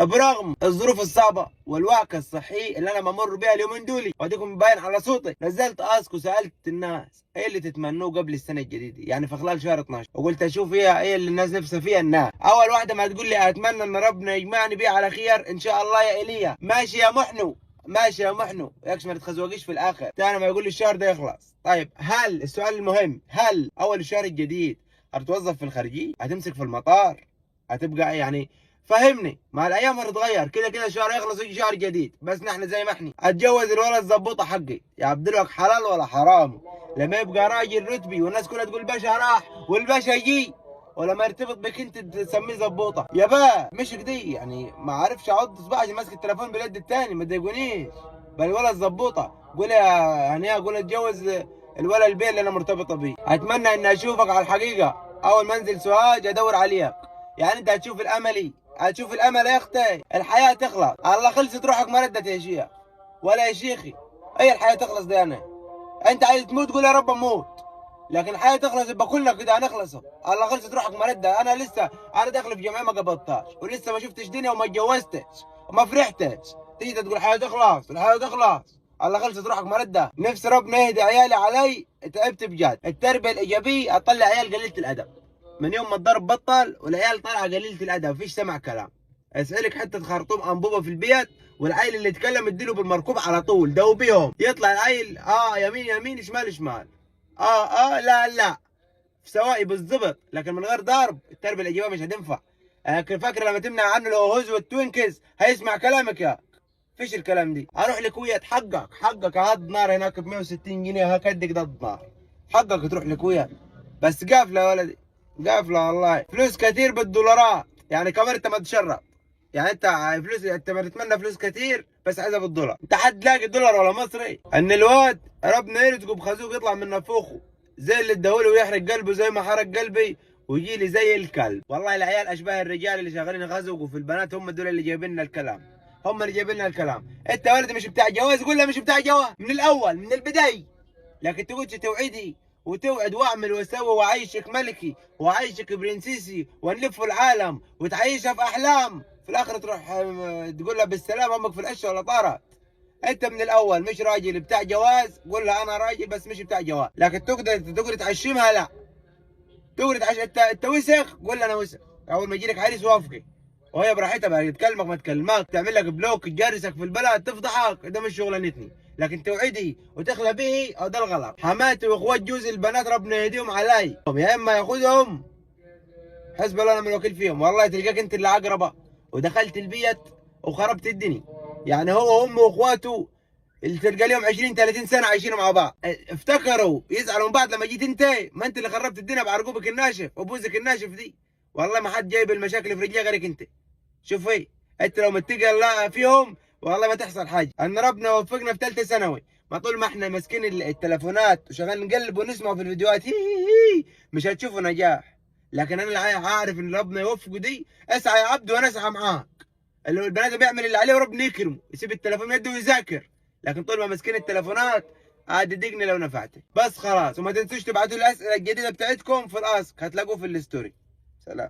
برغم الظروف الصعبة والوعكة الصحي اللي أنا بمر بها اليومين دولي، وأديكم باين على صوتي، نزلت أسك وسألت الناس إيه اللي تتمنوه قبل السنة الجديدة، يعني في خلال شهر 12، وقلت أشوف فيها إيه اللي الناس نفسها فيها. الناس أول واحدة ما تقول لي أتمنى إن ربنا يجمعني بيه على خير إن شاء الله يا إيليا. ماشي يا محنو، ماشي يا محنو، ياكش ما تتخزوقيش في الآخر تاني ما يقول لي الشهر ده يخلص. طيب هل السؤال المهم، هل أول الشهر الجديد هتتوظف في الخارجية؟ هتمسك في المطار؟ هتبقى يعني فهمني، مع الايام هتتغير، كده كده الشهر يخلص ويجي شهر جديد، بس نحن زي ما احنا. اتجوز الولد الزبوطه حقي يا عبد الوهاب، حلال ولا حرام؟ لما يبقى راجل رتبي والناس كلها تقول باشا راح والباشا يجي، ولما يرتبط بك انت تسميه زبوطه يا با. مش كده يعني، ما عارفش اعض صباعي عشان ماسك التليفون باليد الثاني، ما تضايقونيش. بل الولد الزبوطه قول يا هنيه، قول اتجوز الولد البيت اللي انا مرتبطه بيه. اتمنى اني اشوفك على الحقيقه اول ما انزل سوهاج ادور عليك. يعني انت هتشوف الاملي، هتشوف الامل يا اختي. الحياه تخلص، الله خلصت روحك ما ردت يا شيخ ولا يا شيخي. هي الحياه تخلص دي انا، انت عايز تموت قول يا رب اموت، لكن الحياه تخلص يبقى كلنا كده هنخلصوا. الله خلصت روحك ما ردت. انا لسه انا داخل في جمعيه ما قبضتهاش، ولسه ما شفتش دنيا وما اتجوزتش وما فرحتش، تيجي تقول الحياه تخلص الحياه تخلص. الله خلصت روحك ما ردت. نفسي ربنا يهدي عيالي علي، تعبت بجد. التربيه الايجابيه اطلع عيال قليله الادب، من يوم ما الضرب بطل والعيال طالعه قليله الادب، مفيش سمع كلام. اسالك حته خرطوم انبوبه في البيت والعيل اللي يتكلم اديله بالمركوب على طول دوبيهم، يطلع العيل يمين يمين شمال شمال، لا لا في سوائي بالضبط، لكن من غير ضرب التربيه الايجابيه مش هتنفع. لكن فاكر لما تمنع عنه الهوز والتوينكز هيسمع كلامك يا؟ فيش الكلام دي. اروح لكويت، حقك هاد نار هناك ب 160 جنيه هكدك ضد نار، حقك تروح لكويت. بس قافله يا ولدي، قافله والله. فلوس كثير بالدولارات، يعني كمان انت ما تشرب. يعني انت فلوس، انت بتتمنى فلوس كثير بس عايزها بالدولار. انت حد لاقي دولار ولا مصري؟ ان الواد ربنا يرزقه بخازوق يطلع من نافوخه زي اللي اداهوله ويحرق قلبه زي ما حرق قلبي، ويجي لي زي الكلب. والله العيال اشباه الرجال اللي شغالين غزق، وفي البنات هم دول اللي جايبين لنا الكلام، هم اللي جايبين لنا الكلام. انت ولد مش بتاع جواز قول له مش بتاع جواز من الاول من البدايه، لكن تقعدش توعدي وتوعد واعمل واسوي واعيشك ملكي واعيشك برنسيسي ونلف العالم وتعيشها في احلام، في الاخر تروح تقول لها بالسلامه امك في العشه ولا طارت. انت من الاول مش راجل بتاع جواز، قول لها انا راجل بس مش بتاع جواز. لكن تقدر تعشمها؟ لا. تقدر انت وسخ قول لها انا وسخ. اول ما يجي لك عريس وافقي، وهي براحتها بقى تكلمك ما تكلمك، تعمل لك بلوك، تجرسك في البلد، تفضحك، ده مش شغلانتني. لكن توعدي وتخلى به او ده الغلط. حماتي واخوات جوزي البنات ربنا يهديهم علي، يا اما ياخذهم حسب الله ونعم الوكيل فيهم. والله تلقاك انت اللي عقربه ودخلت البيت وخربت الدنيا. يعني هو وامه واخواته اللي تلقى لهم 20 30 سنه عايشين مع بعض، افتكروا يزعلوا من بعض لما جيت انت، ما انت اللي خربت الدنيا بعرقوبك الناشف وبوزك الناشف دي. والله ما حد جايب المشاكل في رجليه غيرك انت. شوف ايه، انت لو متقي الله فيهم والله ما تحصل حاجه. ان ربنا وفقنا في ثالثه ثانوي، ما طول ما احنا ماسكين التليفونات وشغال نقلب ونسمع في الفيديوهات هي مش هتشوفوا نجاح. لكن انا اللي عارف ان ربنا يوفقه دي، اسعى يا عبد وانا اسعى معاك. اللي البني ادم بيعمل اللي عليه وربنا يكرمه، يسيب التليفون من يده ويذاكر. لكن طول ما ماسكين التليفونات عاد دقني لو نفعتك. بس خلاص، وما تنسوش تبعتوا الاسئله الجديده بتاعتكم في الاسك، هتلاقوه في الستوري. سلام.